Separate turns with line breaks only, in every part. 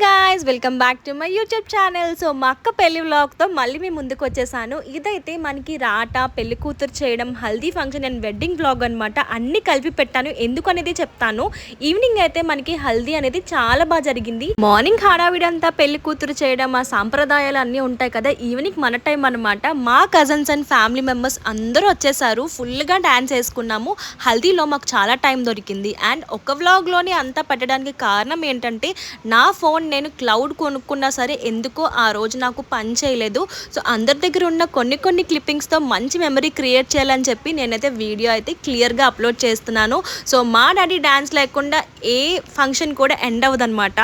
Guys welcome back to my YouTube channel. So మా అక్క పెళ్లి వ్లాగ్తో మళ్ళీ మేము ముందుకు వచ్చేసాను. ఇదైతే మనకి రాట పెళ్లి కూతురు చేయడం, haldi function and wedding vlog అనమాట. అన్ని కలిపి పెట్టాను, ఎందుకు అనేది చెప్తాను. ఈవినింగ్ అయితే మనకి హల్దీ అనేది చాలా బాగా జరిగింది. మార్నింగ్ హడావిడి అంతా పెళ్లి కూతురు చేయడం, ఆ సాంప్రదాయాలు అన్నీ ఉంటాయి కదా. ఈవినింగ్ మన టైం అనమాట. మా కజన్స్ అండ్ ఫ్యామిలీ మెంబర్స్ అందరూ వచ్చేసారు. ఫుల్గా డాన్స్ వేసుకున్నాము. హల్దీలో మాకు చాలా టైం దొరికింది. అండ్ ఒక వ్లాగ్లోనే అంతా పెట్టడానికి కారణం ఏంటంటే, నా ఫోన్ నేను క్లౌడ్ కొనుక్కున్నా సరే ఎందుకో ఆ రోజు నాకు పని చేయలేదు. సో అందరి దగ్గర ఉన్న కొన్ని క్లిప్పింగ్స్తో మంచి మెమరీ క్రియేట్ చేయాలని చెప్పి నేనైతే వీడియో అయితే క్లియర్గా అప్లోడ్ చేస్తున్నాను. సో మా డాడీ డ్యాన్స్ లేకుండా ఏ ఫంక్షన్ కూడా ఎండ్ అవ్వదన్నమాట.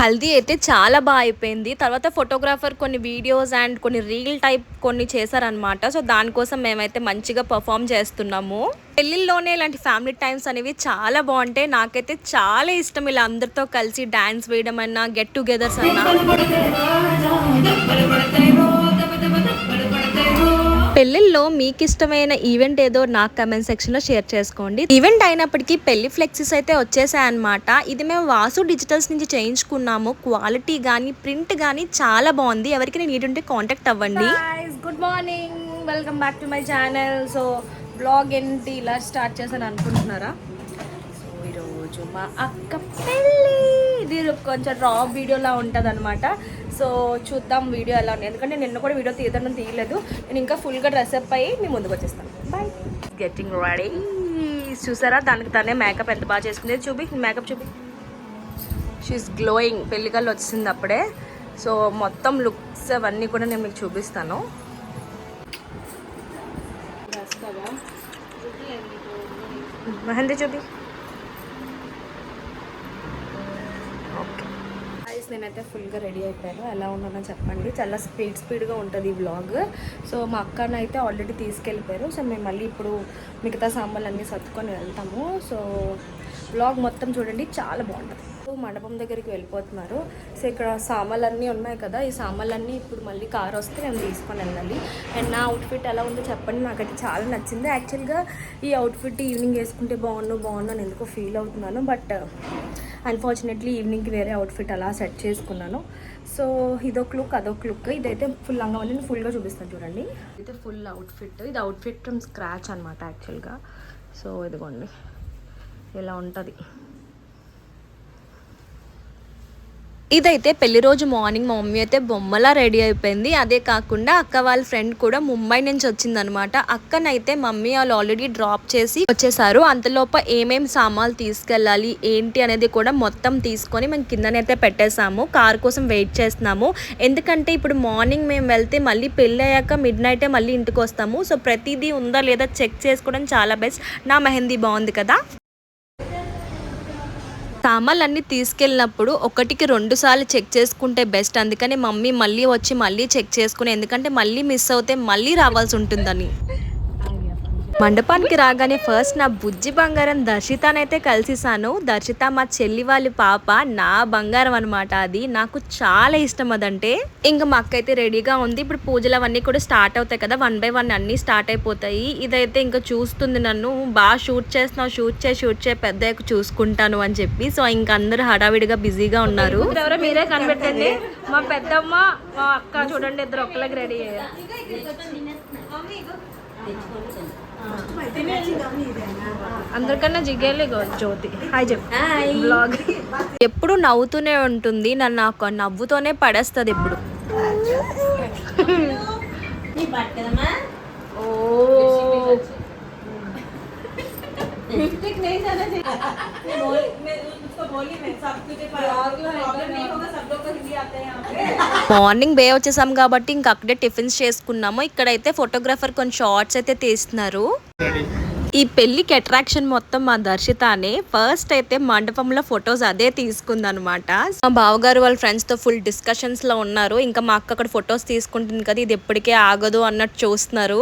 హల్దీ అయితే చాలా బాగా అయిపోయింది. తర్వాత ఫోటోగ్రాఫర్ కొన్ని వీడియోస్ అండ్ కొన్ని రీల్ టైప్ కొన్ని చేశారనమాట. సో దానికోసం మేమైతే మంచిగా పర్ఫామ్ చేస్తున్నాము. పెళ్ళిళ్ళలోనే ఇలాంటి ఫ్యామిలీ టైమ్స్ అనేవి చాలా బాగుంటాయి. నాకైతే చాలా ఇష్టం ఇలా అందరితో కలిసి డ్యాన్స్ వేయడం అన్నా, గెట్ టుగెదర్స్ అన్నా. పెళ్ళిళ్ళలో మీకు ఇష్టమైన ఈవెంట్ ఏదో నాకు కమెంట్ సెక్షన్లో షేర్ చేసుకోండి. ఈవెంట్ అయినప్పటికీ పెళ్లి ఫ్లెక్సీస్ అయితే వచ్చేసాయన్నమాట. ఇది మేము వాసు డిజిటల్స్ నుంచి చేయించుకున్నాము. క్వాలిటీ కానీ ప్రింట్ కానీ చాలా బాగుంది. ఎవరికి నీడ్ ఉంటే కాంటాక్ట్ అవ్వండి. Good morning, welcome back to my channel. So blog ఏంటి ఇలా స్టార్ట్ చేశాను అనుకుంటున్నారా? సో ఈరోజు మా అక్క పెళ్ళి. ఇది కొంచెం రా వీడియోలా ఉంటుంది అనమాట. సో చూద్దాం వీడియో ఎలా ఉంది. ఎందుకంటే నిన్న కూడా వీడియో తీయలేదు. నేను ఇంకా ఫుల్గా డ్రెస్అప్ అయ్యి మీ ముందుకు వచ్చేస్తాను. బాయ్. Getting ready. చూసారా, దానికి తనే మేకప్ ఎంత బాగా చేసుకుంది. చూపి మేకప్ చూపి. She is glowing. పెళ్ళికల్లో వచ్చింది అప్పుడే. సో మొత్తం లుక్స్ అవన్నీ కూడా నేను మీకు చూపిస్తాను. మెహందీ చూపి. ఓకే, నేనైతే ఫుల్గా రెడీ అయిపోయాను. ఎలా ఉన్నానో చెప్పండి. చాలా స్పీడ్గా ఉంటుంది ఈ వ్లాగ్. సో మా అక్కని అయితే ఆల్రెడీ తీసుకెళ్ళిపోయారు. సో మేము మళ్ళీ ఇప్పుడు మిగతా సామాన్లు అన్నీ సర్దుకొని వెళ్తాము. సో వ్లాగ్ మొత్తం చూడండి, చాలా బాగుంటుంది. మండపం దగ్గరికి వెళ్ళిపోతున్నారు. సో ఇక్కడ సామాన్లన్నీ ఉన్నాయి కదా, ఈ సామాన్లన్నీ ఇప్పుడు మళ్ళీ కార్ వస్తే నేను తీసుకొని వెళ్ళాలి. అండ్ నా అవుట్ఫిట్ ఎలా ఉందో చెప్పండి. నాకైతే చాలా నచ్చింది. యాక్చువల్గా ఈ అవుట్ఫిట్ ఈవినింగ్ వేసుకుంటే బాగున్నాను అని ఎందుకో ఫీల్ అవుతున్నాను. బట్ అన్ఫార్చునేట్లీ ఈవినింగ్కి వేరే అవుట్ఫిట్ అలా సెట్ చేసుకున్నాను. సో ఇదొక లుక్, అదొక లుక్. ఇదైతే ఫుల్ లంగా నేను ఫుల్గా చూపిస్తాను చూడండి. ఇదైతే ఫుల్ అవుట్ఫిట్. ఇది అవుట్ఫిట్ ఫ్రమ్ స్క్రాచ్ అనమాట యాక్చువల్గా. సో ఇదిగోండి ఇలా ఉంటుంది. ఇదైతే పెళ్లి రోజు మార్నింగ్ మా మమ్మీ అయితే బొమ్మలా రెడీ అయిపోయింది. అదే కాకుండా అక్క వాళ్ళ ఫ్రెండ్ కూడా ముంబై నుంచి వచ్చిందనమాట. అక్కనైతే మమ్మీ వాళ్ళు ఆల్రెడీ డ్రాప్ చేసి వచ్చేసారు. అంతలోప ఏమేమి సామాన్లు తీసుకెళ్ళాలి ఏంటి అనేది కూడా మొత్తం తీసుకొని మేము కిందనైతే పెట్టేసాము. కార్ కోసం వెయిట్ చేస్తున్నాము. ఎందుకంటే ఇప్పుడు మార్నింగ్ మేము వెళ్తే మళ్ళీ పెళ్ళి అయ్యాక మిడ్ నైటే మళ్ళీ ఇంటికి వస్తాము. సో ప్రతిదీ ఉందా లేదా చెక్ చేసుకోవడం చాలా బెస్ట్. నా మెహందీ బాగుంది కదా. సామాన్లు అన్నీ తీసుకెళ్ళినప్పుడు 1కి 2 సార్లు చెక్ చేసుకుంటే బెస్ట్. అందుకని మమ్మీ మళ్ళీ వచ్చి మళ్ళీ చెక్ చేసుకుని, ఎందుకంటే మళ్ళీ మిస్ అవుతే మళ్ళీ రావాల్సి ఉంటుందని. మండపానికి రాగానే ఫస్ట్ నా బుజ్జి బంగారం దర్శితనైతే కలిసిసాను. దర్శిత మా చెల్లి వాళ్ళ పాప, నా బంగారం అనమాట. అది నాకు చాలా ఇష్టం అదంటే. ఇంకా మా అక్క అయితే రెడీగా ఉంది. ఇప్పుడు పూజలు అవన్నీ కూడా స్టార్ట్ అవుతాయి కదా, 1 by 1 అన్నీ స్టార్ట్ అయిపోతాయి. ఇదైతే ఇంకా చూస్తుంది నన్ను, బాగా షూట్ చేస్తున్నావు, షూట్ చేయి పెద్ద చూసుకుంటాను అని చెప్పి. సో ఇంకా అందరూ హడావిడిగా బిజీగా ఉన్నారు. ఎవరో మీరే కనిపెట్టండి. మా పెద్దమ్మ మా అక్క చూడండి, ఇద్దరు ఒక్కలాగా రెడీ అయ్యారు. అందరికన్నా జిగేలే జ్యోతి. హాయ్ చెప్పు. బ్లాగ్ ఎప్పుడు నవ్వుతూనే ఉంటుంది. నన్ను ఒక నవ్వుతోనే పడేస్తుంది ఎప్పుడు. ఓ మార్నింగ్ బే వచ్చేసాం కాబట్టి ఇంక అక్కడే టిఫిన్స్ చేసుకున్నాము. ఇక్కడైతే ఫోటోగ్రాఫర్ కొన్ని షార్ట్స్ అయితే తీస్తున్నారు. ఈ పెళ్లికి అట్రాక్షన్ మొత్తం మా దర్శితానే. ఫస్ట్ అయితే మండపంలో ఫొటోస్ అదే తీసుకుందనమాట. మా బావగారు వాళ్ళ ఫ్రెండ్స్తో ఫుల్ డిస్కషన్స్లో ఉన్నారు. ఇంకా మా అక్క అక్కడ ఫొటోస్ తీసుకుంటుంది కదా, ఇది ఎప్పటికే ఆగదు అన్నట్టు చూస్తున్నారు.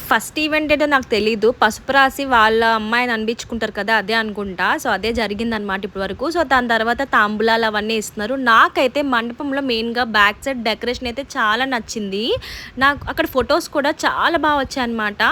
ఫస్ట్ ఈవెంట్ ఏంటో నాకు తెలీదు. పసుపు రాసి వాళ్ళ అమ్మాయిని అనిపించుకుంటారు కదా, అదే అనుకుంటా. సో అదే జరిగిందనమాట ఇప్పటి వరకు. సో దాని తర్వాత తాంబూలాలు అవన్నీ ఇస్తున్నారు. నాకైతే మండపంలో మెయిన్గా బ్యాక్ సైడ్ డెకరేషన్ అయితే చాలా నచ్చింది. నాకు అక్కడ ఫొటోస్ కూడా చాలా బాగా వచ్చాయన్నమాట.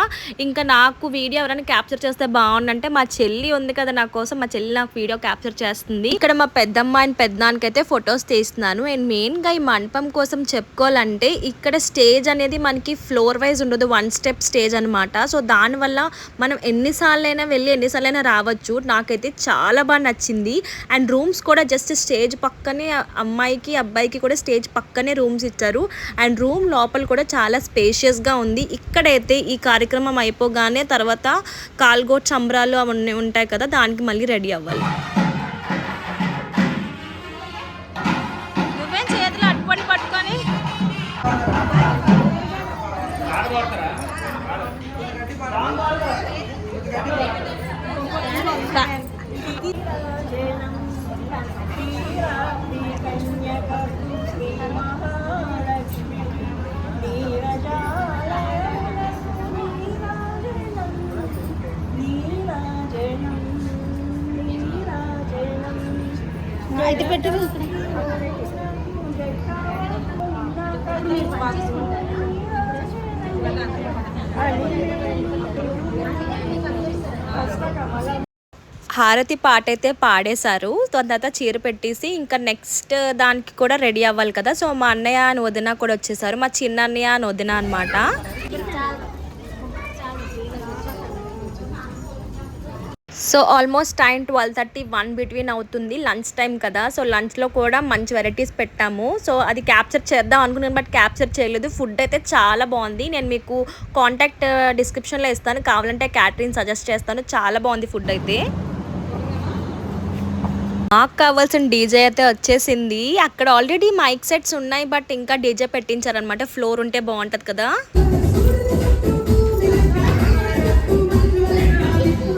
ఇంకా నాకు వీడియో ఎవరైనా క్యాప్చర్ చేస్తే బాగుండంటే మా చెల్లి ఉంది కదా నా కోసం, మా చెల్లి నాకు వీడియో క్యాప్చర్ చేస్తుంది. ఇక్కడ మా పెద్దమ్మాయిని పెద్దనానికైతే ఫొటోస్ తీస్తున్నాను. అండ్ మెయిన్గా ఈ మండపం కోసం చెప్పుకోవాలంటే ఇక్కడ స్టేజ్ అనేది మనకి ఫ్లోర్ వైజ్ ఉండదు, 1 స్టెప్ స్టేజ్ అనమాట. సో దానివల్ల మనం ఎన్నిసార్లైనా వెళ్ళి ఎన్నిసార్లైనా రావచ్చు. నాకైతే చాలా బాగా నచ్చింది. అండ్ రూమ్స్ కూడా జస్ట్ స్టేజ్ పక్కనే, అమ్మాయికి అబ్బాయికి కూడా స్టేజ్ పక్కనే రూమ్స్ ఇచ్చారు. అండ్ రూమ్ లోపల కూడా చాలా స్పేషియస్గా ఉంది. ఇక్కడైతే ఈ కార్యక్రమం అయిపోగానే తర్వాత కాల్గోట్ సంబరాలు అవన్నీ ఉంటాయి కదా, దానికి మళ్ళీ రెడీ అవ్వాలి. నువ్వేం చేతులు అట్టుపడి పట్టుకొని అయితే పెట్టు. హారతి పాట అయితే పాడేశారు. తర్వాత చీర పెట్టేసి ఇంకా నెక్స్ట్ దానికి కూడా రెడీ అవ్వాలి కదా. సో మా అన్నయ్య అని వదిన కూడా వచ్చేసారు. మా చిన్న అన్నయ్య అని వదిన అనమాట. సో ఆల్మోస్ట్ టైం 12:30-1 బిట్వీన్ అవుతుంది. లంచ్ టైం కదా. సో లంచ్లో కూడా మంచి వెరైటీస్ పెట్టాము. సో అది క్యాప్చర్ చేద్దాం అనుకున్నాను, బట్ క్యాప్చర్ చేయలేదు. ఫుడ్ అయితే చాలా బాగుంది. నేను మీకు కాంటాక్ట్ డిస్క్రిప్షన్లో ఇస్తాను, కావాలంటే క్యాటరింగ్ సజెస్ట్ చేస్తాను. చాలా బాగుంది ఫుడ్ అయితే. మాకు కావాల్సిన డీజే అయితే వచ్చేసింది. అక్కడ ఆల్రెడీ మైక్ సెట్స్ ఉన్నాయి, బట్ ఇంకా డీజే పెట్టించారనమాట. ఫ్లోర్ ఉంటే బాగుంటుంది కదా.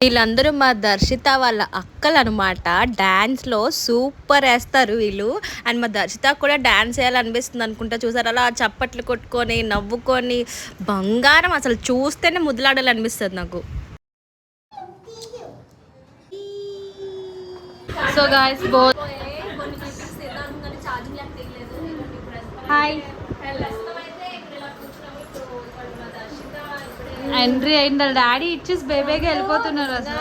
వీళ్ళందరూ మా దర్శిత వాళ్ళ అక్కలు అనమాట. డ్యాన్స్లో సూపర్ వేస్తారు వీళ్ళు. అండ్ మా దర్శిత కూడా డ్యాన్స్ వేయాలనిపిస్తుంది అనుకుంటా. చూసారు అలా చప్పట్లు కొట్టుకొని నవ్వుకొని బంగారం, అసలు చూస్తేనే ముద్దులాడాలనిపిస్తుంది నాకు. సో గాయ్స్ హాయ్, ఎంట్రీ అయింది. డాడీ ఇచ్చేసి బేబేగా వెళ్ళిపోతున్నారు అసలు.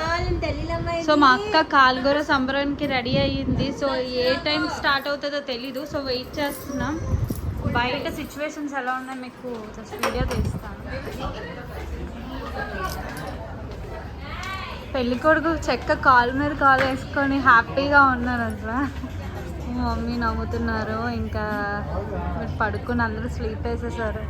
సో మా అక్క కాల్గోర సంబరానికి రెడీ అయ్యింది. సో ఏ టైం స్టార్ట్ అవుతుందో తెలీదు. సో వెయిట్ చేస్తున్నాం. బయట సిచ్యువేషన్స్ ఎలా ఉన్నాయి మీకు జస్ట్ వీడియో తీస్తాను. పెళ్లి కొడుకు చెక్క కాలు మీద కాలు వేసుకొని హ్యాపీగా ఉన్నారు అసలు. మమ్మీ నవ్వుతున్నారు. ఇంకా మీరు పడుకుని అందరూ స్లీప్ వేసేసారు.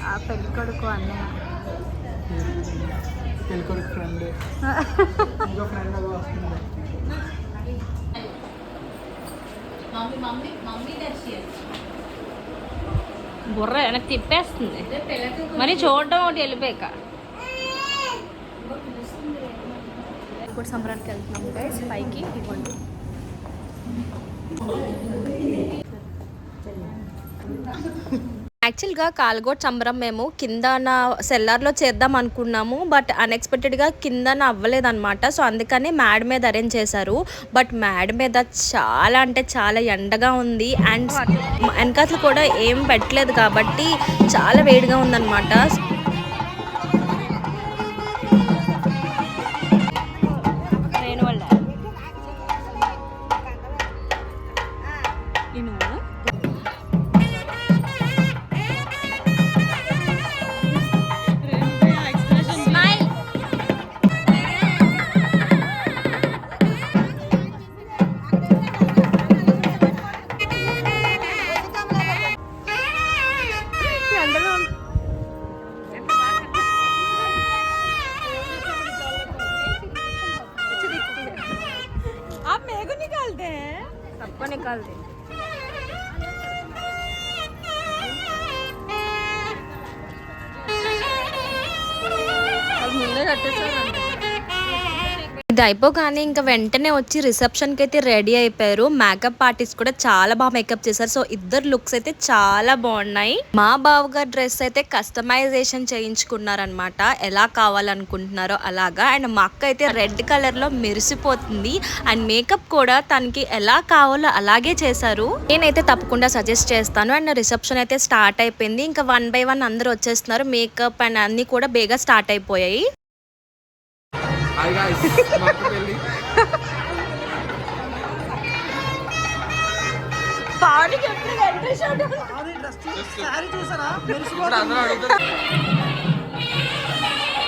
ఆ పెళ్లి కొడుకు అన్నయ్య, పెళ్లి కొడుకు ఫ్రెండ్. బుర్ర వెనక్కి తిప్పేస్తుంది మరి చూడటం ఒకటి వెళ్ళిపోయాక. ఇప్పుడు సంబరానికి వెళ్తున్నాము గైస్ పైకి. ఇవ్వండి యాక్చువల్గా కాల్గోట్ సంబరం మేము కిందన సెల్లార్లో చేద్దాం అనుకున్నాము, బట్ అన్ఎక్స్పెక్టెడ్గా కిందన అవ్వలేదన్నమాట. సో అందుకని మ్యాడ్ మీద అరేంజ్ చేశారు. బట్ మ్యాడ్ మీద చాలా అంటే చాలా ఎండగా ఉంది. అండ్ వెనకాతలు కూడా ఏం పెట్టలేదు కాబట్టి చాలా వేడిగా ఉందన్నమాట. सबको निकाल दे. ఇది అయిపోగానే ఇంకా వెంటనే వచ్చి రిసెప్షన్ కి అయితే రెడీ అయిపోయారు. మేకప్ ఆర్టిస్ట్ కూడా చాలా బాగా మేకప్ చేశారు. సో ఇద్దరు లుక్స్ అయితే చాలా బాగున్నాయి. మా బావగారు డ్రెస్ అయితే కస్టమైజేషన్ చేయించుకున్నారనమాట, ఎలా కావాలనుకుంటున్నారో అలాగా. అండ్ మా అక్క అయితే రెడ్ కలర్ లో మెరిసిపోతుంది. అండ్ మేకప్ కూడా తనకి ఎలా కావాలో అలాగే చేశారు. నేనైతే తప్పకుండా సజెస్ట్ చేస్తాను. అండ్ రిసెప్షన్ అయితే స్టార్ట్ అయిపోయింది. ఇంకా 1 by 1 అందరూ వచ్చేస్తున్నారు. మేకప్ అండ్ అన్ని కూడా బేగా స్టార్ట్ అయిపోయాయి.
Hi guys, మాకు పెళ్ళి.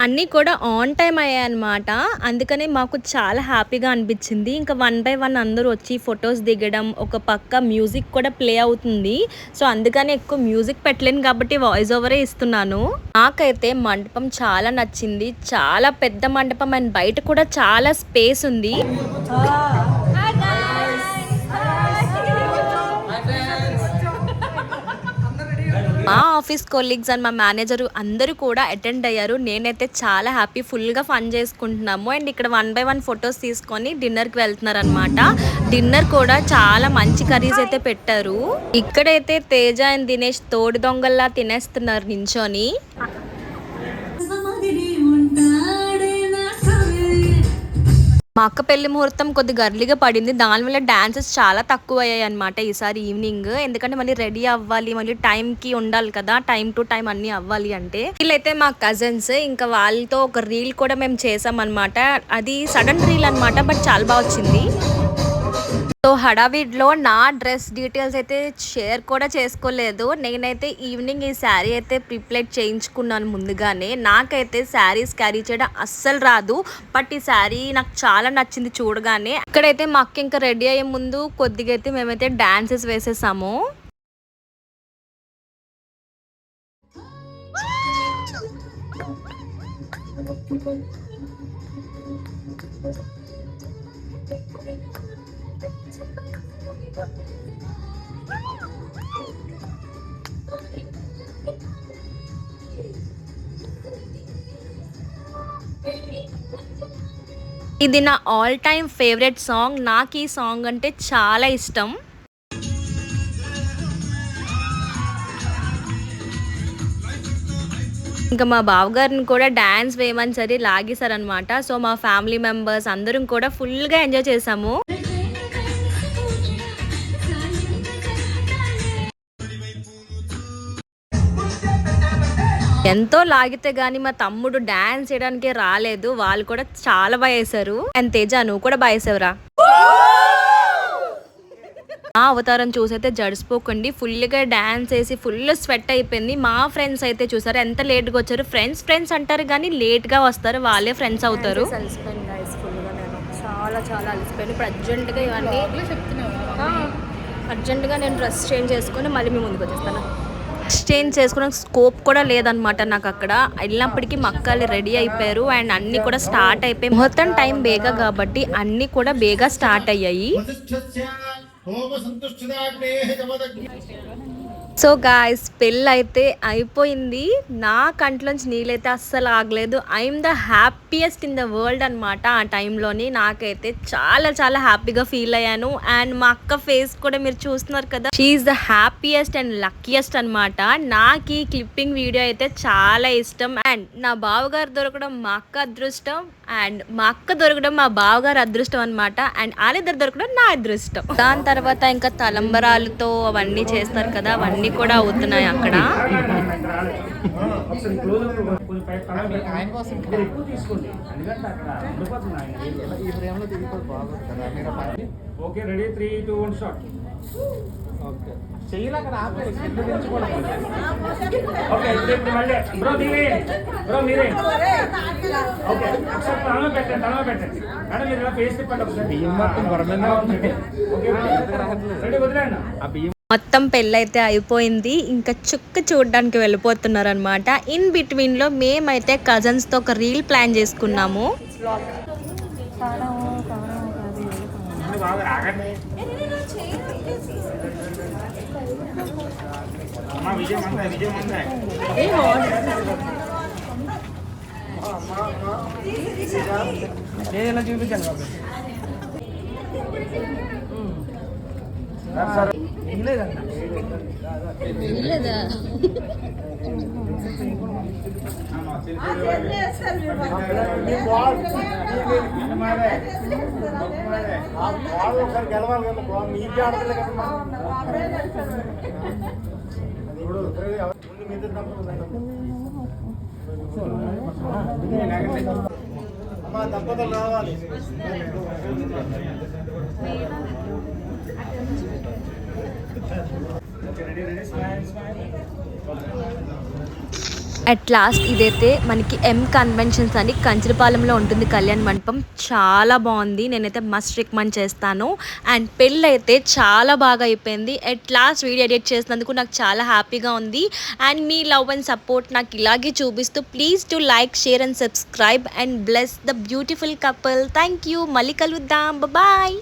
అన్నీ కూడా ఆన్ టైం అయ్యాయి అనమాట. అందుకని మాకు చాలా హ్యాపీగా అనిపించింది. ఇంకా 1 by 1 అందరూ వచ్చి ఫొటోస్ దిగడం, ఒక పక్క మ్యూజిక్ కూడా ప్లే అవుతుంది. సో అందుకని ఎక్కువ మ్యూజిక్ పెట్టలేను కాబట్టి వాయిస్ ఓవరే ఇస్తున్నాను. నాకైతే మండపం చాలా నచ్చింది. చాలా పెద్ద మండపం అండ్ బయట కూడా చాలా స్పేస్ ఉంది. మా ఆఫీస్ కొలీగ్స్ అండ్ మా మేనేజర్ అందరూ కూడా అటెండ్ అయ్యారు. నేనైతే చాలా హ్యాపీ, ఫుల్గా ఫన్ చేసుకుంటున్నాము. అండ్ ఇక్కడ 1 by 1 ఫొటోస్ తీసుకొని డిన్నర్కి వెళ్తున్నారు అనమాట. డిన్నర్ కూడా చాలా మంచి కర్రీస్ అయితే పెట్టారు. ఇక్కడైతే తేజ అండ్ దినేష్ తోడు దొంగల్లా తినేస్తున్నారు నించొని. మా అక్క పెళ్లి ముహూర్తం కొద్ది గర్లీగా పడింది. దానివల్ల డాన్సెస్ చాలా తక్కువ అయ్యాయి అనమాట ఈసారి ఈవినింగ్. ఎందుకంటే మళ్ళీ రెడీ అవ్వాలి, మళ్ళీ టైంకి ఉండాలి కదా, టైం టు టైం అన్ని అవ్వాలి అంటే. వీళ్ళైతే మా కజిన్స్, ఇంకా వాళ్ళతో ఒక రీల్ కూడా మేము చేసాం అనమాట. అది సడన్ రీల్ అనమాట, బట్ చాలా బాగా వచ్చింది. సో హడావిడ్లో నా డ్రెస్ డీటెయిల్స్ అయితే షేర్ కూడా చేసుకోలేదు. నేనైతే ఈవినింగ్ ఈ శారీ అయితే ప్రిప్లేట్ చేయించుకున్నాను ముందుగానే. నాకైతే శారీస్ క్యారీ చేయడం అస్సలు రాదు, బట్ ఈ శారీ నాకు చాలా నచ్చింది చూడగానే. ఇక్కడైతే మా అక్క ఇంకా రెడీ అయ్యే ముందు కొద్దిగా అయితే మేమైతే డాన్సెస్ వేసేసాము. ఇది నా ఆల్ టైమ్ ఫేవరెట్ సాంగ్. నాకు ఈ సాంగ్ అంటే చాలా ఇష్టం. ఇంకా మా బావగారిని కూడా డాన్స్ వేయమని సరే లాగేశారనమాట. సో మా ఫ్యామిలీ మెంబర్స్ అందరం కూడా ఫుల్గా ఎంజాయ్ చేసాము. ఎంతో లాగితే గానీ మా తమ్ముడు డాన్స్ చేయడానికే రాలేదు. వాళ్ళు కూడా చాలా బాగా వేశారు. అండ్ తేజ, నువ్వు కూడా బాగా వేసావురా. ఆ అవతారం చూసైతే జడిసిపోకండి, ఫుల్గా డాన్స్ వేసి ఫుల్ స్వెట్ అయిపోయింది. మా ఫ్రెండ్స్ అయితే చూసారు ఎంత లేట్గా వచ్చారు. ఫ్రెండ్స్ అంటారు కానీ లేట్గా వస్తారు, వాళ్ళే ఫ్రెండ్స్ అవుతారు. చాలా చాలా అలసిపోయాను. ఇప్పుడు అర్జెంటుగా నేను డ్రెస్ చేంజ్ చేసుకొని మళ్ళీ మీ ముందుకు వచ్చేస్తాను. చేంజ్ చేసుకున్న స్కోప్ కూడా లేదనమాట నాకు అక్కడ. వెళ్ళినప్పటికీ మా అక్కలు రెడీ అయిపోయారు అండ్ అన్నీ కూడా స్టార్ట్ అయిపోయాయి. మొత్తం టైం బేగా కాబట్టి అన్నీ కూడా బేగా స్టార్ట్ అయ్యాయి. సో గాయ్స్, పెళ్ళి అయితే అయిపోయింది. నా కంట్లోంచి నీళ్ళైతే అస్సలు ఆగలేదు. I'm the happiest in the world అనమాట. ఆ టైంలోని నాకైతే చాలా చాలా హ్యాపీగా ఫీల్ అయ్యాను. అండ్ మా అక్క ఫేస్ కూడా మీరు చూస్తున్నారు కదా, she's the happiest and luckiest అనమాట. నాకు ఈ క్లిప్పింగ్ వీడియో అయితే చాలా ఇష్టం. అండ్ నా బావగారు దొరకడం మా అక్క అదృష్టం, అండ్ మా అక్క దొరకడం మా బావగారు అదృష్టం అనమాట. అండ్ వాళ్ళిద్దరు దొరకడం నా అదృష్టం. దాని తర్వాత ఇంకా తలంబరాలతో అవన్నీ చేస్తారు కదా, అవన్నీ కూడా అవుతున్నాయి అక్కడ. మొత్తం పెళ్ళైతే అయిపోయింది. ఇంకా చుక్క చూడడానికి వెళ్ళిపోతున్నారు అనమాట. ఇన్ బిట్వీన్ లో మేమైతే కజన్స్ తో ఒక రీల్ ప్లాన్ చేసుకున్నాము.
ఏదైనా చూపించాను
ఒకసారి గెలవాలి కదా మీకే ఆడలే కదా మీద అమ్మా దంపతులు రావాలి.
అట్ లాస్ట్ ఇదైతే మనకి ఎం కన్వెన్షన్స్ అని కంచిరపాలెంలో ఉంటుంది కళ్యాణ్ మండపం. చాలా బాగుంది, నేనైతే మస్ట్ రికమెండ్ చేస్తాను. అండ్ పెళ్ళి అయితే చాలా బాగా అయిపోయింది. అట్ లాస్ట్ వీడియో ఎడిట్ చేసినందుకు నాకు చాలా హ్యాపీగా ఉంది. And me love and support నాకు ఇలాగే చూపిస్తూ please to like, share and subscribe and bless the beautiful couple. Thank you. మళ్ళీ కలుద్దాం. బాయ్.